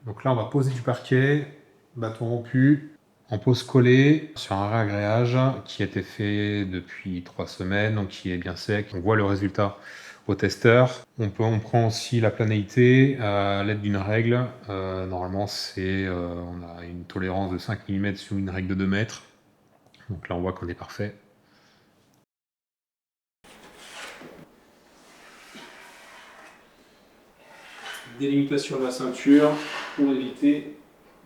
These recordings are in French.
Donc là, on va poser du parquet, bâton rompu, en pose collée sur un réagréage qui a été fait depuis 3 semaines, donc qui est bien sec. On voit le résultat au testeur. On prend aussi la planéité à l'aide d'une règle. Normalement, on a une tolérance de 5 mm sur une règle de 2 mètres. Donc là, on voit qu'on est parfait. Délimitation de la ceinture pour éviter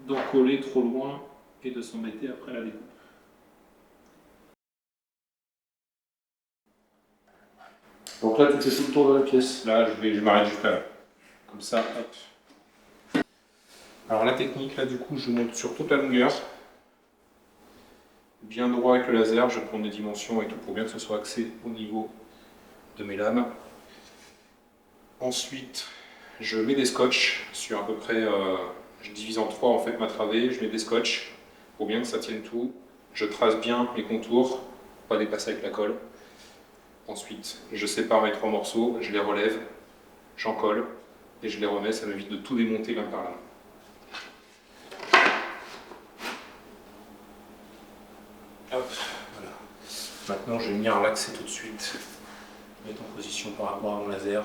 d'en coller trop loin et de s'embêter après la découpe. Donc là, tu fais tout le tour de la pièce. Là, je m'arrête juste là. Comme ça, hop. Alors la technique, là, du coup, je monte sur toute la longueur. Bien droit avec le laser, je prends des dimensions et tout pour bien que ce soit axé au niveau de mes lames. Ensuite, je mets des scotch sur à peu près, je divise en 3 en fait ma travée, je mets des scotch pour bien que ça tienne tout. Je trace bien les contours, pas dépasser avec la colle. Ensuite, je sépare mes 3 morceaux, je les relève, j'en colle et je les remets, ça m'évite de tout démonter l'un par l'un. Hop, voilà. Maintenant, je vais venir l'axer tout de suite, mettre en position par rapport à mon laser.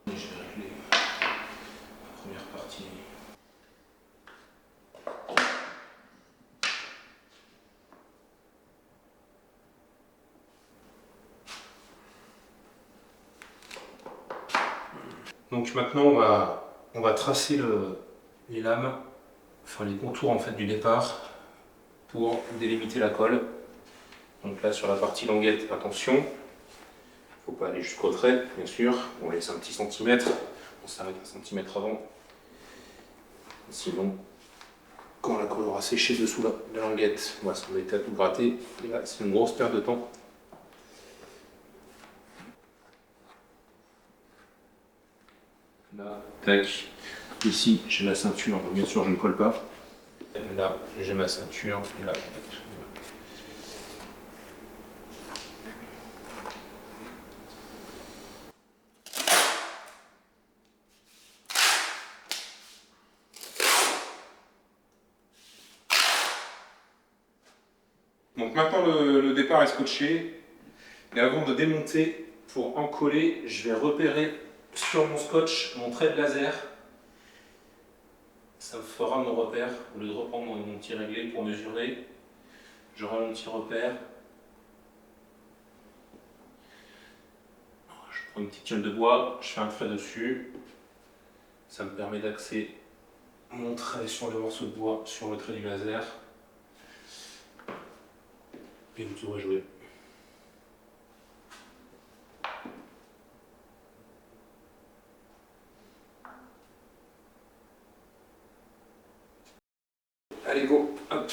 Je vais régler la première partie. Donc maintenant on va tracer les lames, enfin les contours en fait du départ pour délimiter la colle. Donc là sur la partie languette, attention, il ne faut pas aller jusqu'au trait bien sûr, on laisse un petit centimètre, on s'arrête 1 centimètre avant. Sinon, quand la colle aura séché dessous la languette, on va s'embêter à tout gratter, et là c'est une grosse perte de temps. Là, tac. Ici, j'ai la ceinture, donc bien sûr, je ne colle pas. Et là, j'ai ma ceinture, et là, donc maintenant, le départ est scotché. Et avant de démonter, pour en coller, je vais repérer sur mon scotch mon trait de laser. Ça me fera mon repère. Au lieu de reprendre mon petit réglé pour mesurer, j'aurai mon petit repère. Je prends une petite gueule de bois, je fais un trait dessus. Ça me permet d'axer mon trait sur le morceau de bois, sur le trait du laser. Et le tour est joué. Allez, go, hop.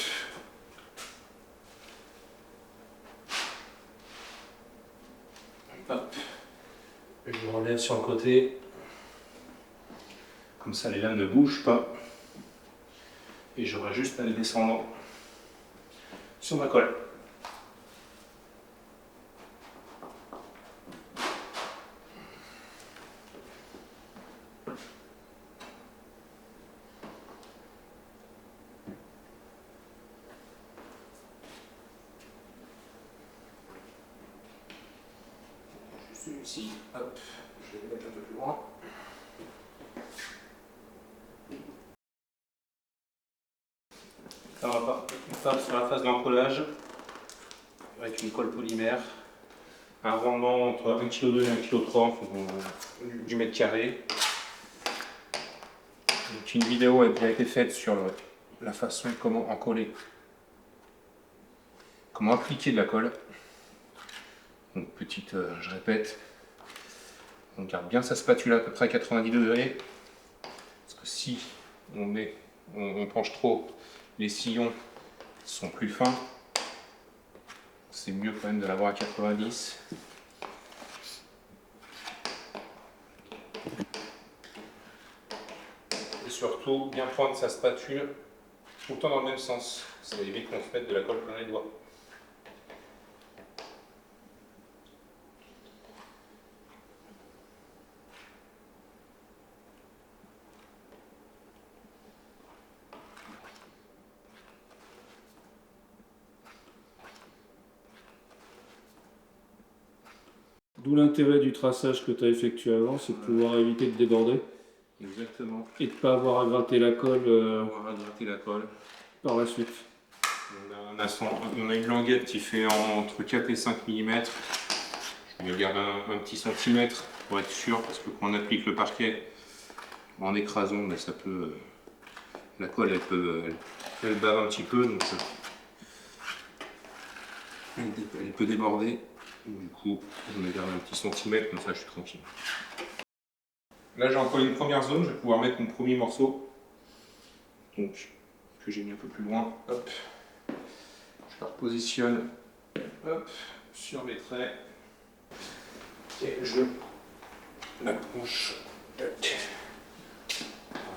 Hop. Je relève sur le côté. Comme ça, les lames ne bougent pas. Et j'aurai juste à les descendre sur ma colle. Celui-ci, hop, je vais le mettre un peu plus loin. Là, on part sur la phase d'encollage avec une colle polymère. Un rendement entre 1,2 kg et 1,3 kg en fonction du mètre carré. Donc, une vidéo a bien été faite sur la façon comment encoller, comment appliquer de la colle. Donc petite, je répète, on garde bien sa spatule à peu près à 90 degrés, parce que si on penche trop, les sillons sont plus fins. C'est mieux quand même de l'avoir à 90. Et surtout, bien prendre sa spatule Tout le temps dans le même sens. Ça évite qu'on se mette de la colle plein les doigts. D'où l'intérêt du traçage que tu as effectué avant, c'est de pouvoir éviter de déborder. Exactement. Et de ne pas avoir à gratter la colle On va gratter la colle. par la suite. On a une languette qui fait entre 4 et 5 mm. Je me garde un petit centimètre pour être sûr, parce que quand on applique le parquet en écrasant, ben ça peut, la colle elle bave un petit peu, donc elle peut déborder. Du coup, je me garde un petit centimètre, comme ça je suis tranquille. Là j'ai encore une première zone, je vais pouvoir mettre mon premier morceau. Donc, que j'ai mis un peu plus loin. Hop. Je le repositionne, hop, sur mes traits. Et je l'accroche.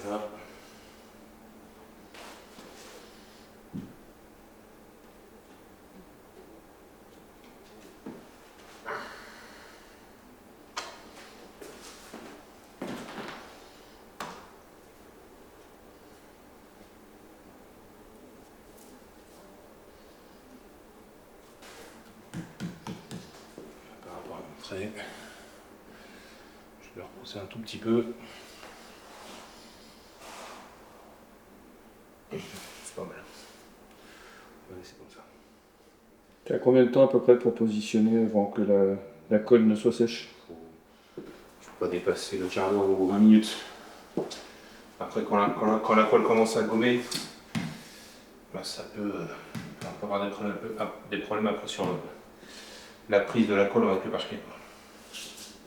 Voilà. Par rapport à mon trait, je vais le repousser un tout petit peu. C'est pas mal. On va laisser comme ça. Tu as combien de temps à peu près pour positionner avant que la colle ne soit sèche? Je ne peux pas dépasser le quart d'heure ou 20 minutes. Après, quand la colle commence à gommer, ben, ça peut avoir des problèmes après sur la prise de la colle avec le parquet.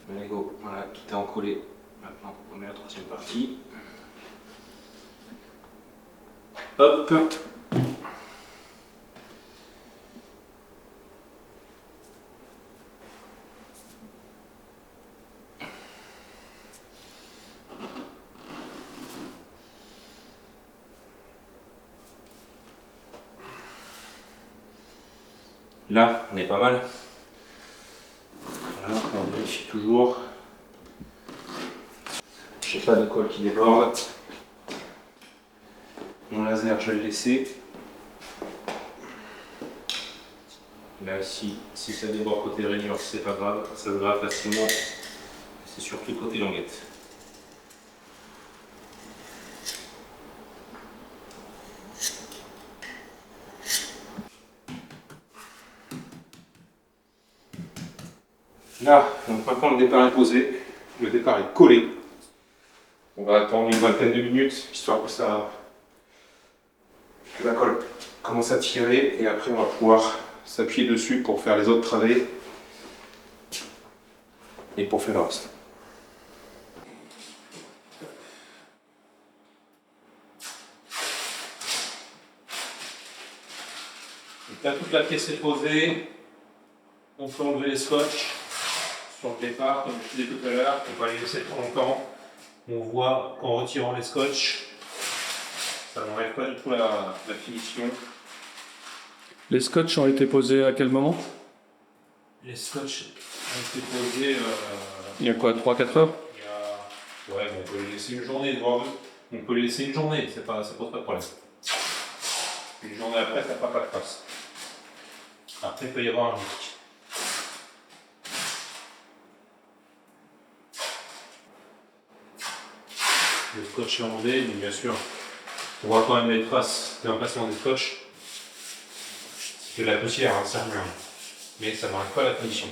Allez go, voilà, tout est encollé. Maintenant, on met la troisième partie. Hop. Là, on est pas mal. Voilà, on vérifie toujours. Je n'ai pas de colle qui déborde. Mon laser, je vais le laisser. Là, si ça déborde côté rainure, c'est pas grave, ça se grave facilement. C'est surtout côté languette. Là, donc maintenant le départ est posé, le départ est collé. On va attendre une vingtaine de minutes, histoire que la colle commence à tirer, et après on va pouvoir s'appuyer dessus pour faire les autres travées et pour faire le reste. Donc là, toute la pièce est posée, on peut enlever les scotch sur le départ, comme je disais tout à l'heure, on va les laisser trop longtemps. On voit qu'en retirant les scotch, ça n'enlève pas du tout la finition. Les scotch ont été posés à quel moment? Les scotch ont été posés Il y a quoi, 3-4 heures? Ouais, mais on peut les laisser une journée devant eux. On peut les laisser une journée, ça pose pas de problème. Une journée après, ça ne fera pas de trace. Après, il peut y avoir un risque. Le scotch est enlevé, mais bien sûr, on voit quand même les traces d'emplacement des scotch. C'est de la poussière, hein, ça rien. Mais ça n'enlève pas la finition.